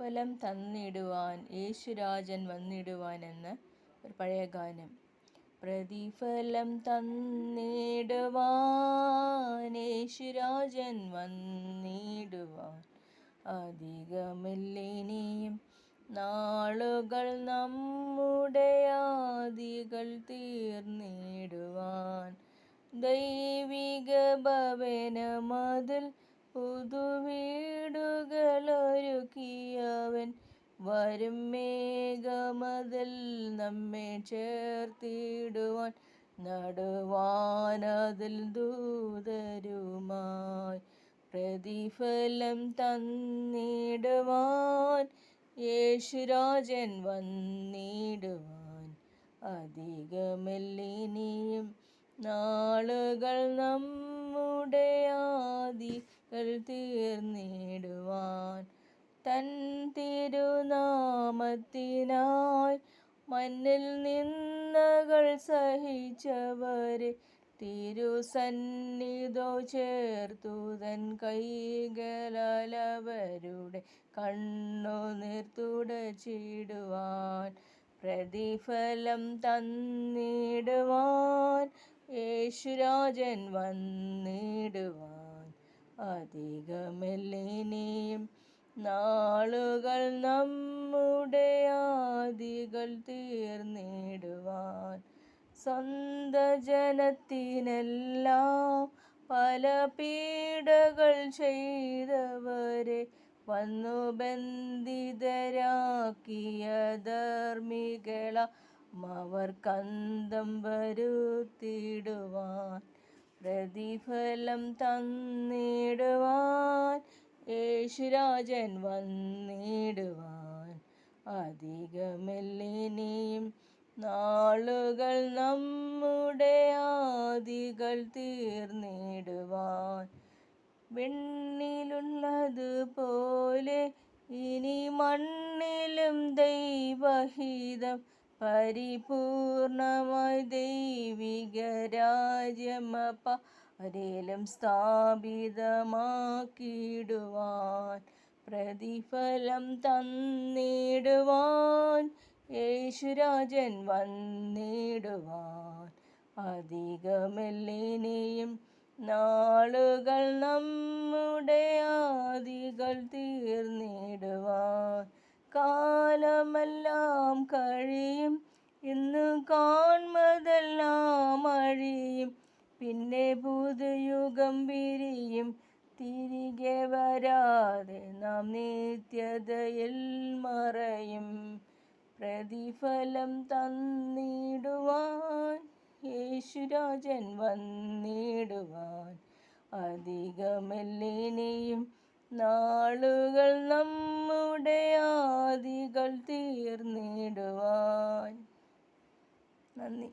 പ്രതിഫലം തന്നിടുവാൻ യേശുരാജൻ വന്നിടുവാൻ എന്ന ഒരു പഴയ ഗാനം. പ്രതിഫലം തന്നിടുവാൻ യേശുരാജൻ വന്നിടുവാൻ, അധികമില്ലിനിയും നാളുകൾ നമ്മുടെ ആദികൾ തീർന്നിടുവാൻ. ദൈവിക ഭവനമതിൽ പുതുവീടുകളൊരുക്കിയവൻ വരും മേഘമതിൽ നമ്മെ ചേർത്തിടുവാൻ, നടുവാനതിൽ ദൂതരുമായി. പ്രതിഫലം തന്നിടുവാൻ യേശുരാജൻ വന്നിടുവാൻ, അധികമില്ലിനിയും നാളുകൾ നമ്മുടെ ആദികൾ തീർന്നിടുവാൻ. തൻ തിരുനാമത്തിനായി മണ്ണിൽ നിന്ദകൾ സഹിച്ചവരെ തിരുസന്നിധോ ചേർത്തു തൻ കൈകളാൽ അവരുടെ കണ്ണുനീർ തുടച്ചിടുവാൻ. പ്രതിഫലം തന്നിടുവാൻ യേശുരാജൻ വന്നിടുവാൻ, അധികമില്ലിനിയും നാളുകൾ നമ്മുടെ ആദികൾ തീർന്നിടുവാൻ. സ്വന്ത ജനത്തിനെല്ലാം പല പീഡകൾ ചെയ്തവരെ വന്നു ബന്ധിതരാക്കിയ ധർമ്മികള അവർക്കന്തം വരുത്തിടുവാൻ. പ്രതിഫലം തന്നിടുവാൻ യേശുരാജൻ വന്നിടുവാൻ, അധികമില്ലിനിയും നാളുകൾ നമ്മുടെ ആദികൾ തീർന്നിടുവാൻ. വിണ്ണിലുള്ളതുപോലെ ഇനി മണ്ണിലും ദൈവഹിതം പരിപൂർണമായി ദൈവിക രാജ്യമപാരിലും സ്ഥാപിതമാക്കിടുവാൻ. പ്രതിഫലം തന്നിടുവാൻ യേശുരാജൻ വന്നിടുവാൻ, അധികമില്ലിനിയും നാളുകൾ നമ്മുടെ ആദികൾ തീർന്നിടുവാൻ. കാലമെല്ലാം കഴിയും, ഇന്ന് കാൺമതെല്ലാം അഴിയും, പിന്നെ പുതുയുഗം വിരിയും, തിരികെ വരാതെ നാം നിത്യതയിൽ മറയും. പ്രതിഫലം തന്നിടുവാൻ യേശുരാജൻ വന്നിടുവാൻ, അധികമില്ലിനിയും നാളുകൾ നമ്മുടെ ആദികൾ തീർന്നിടുവാൻ. നന്ദി.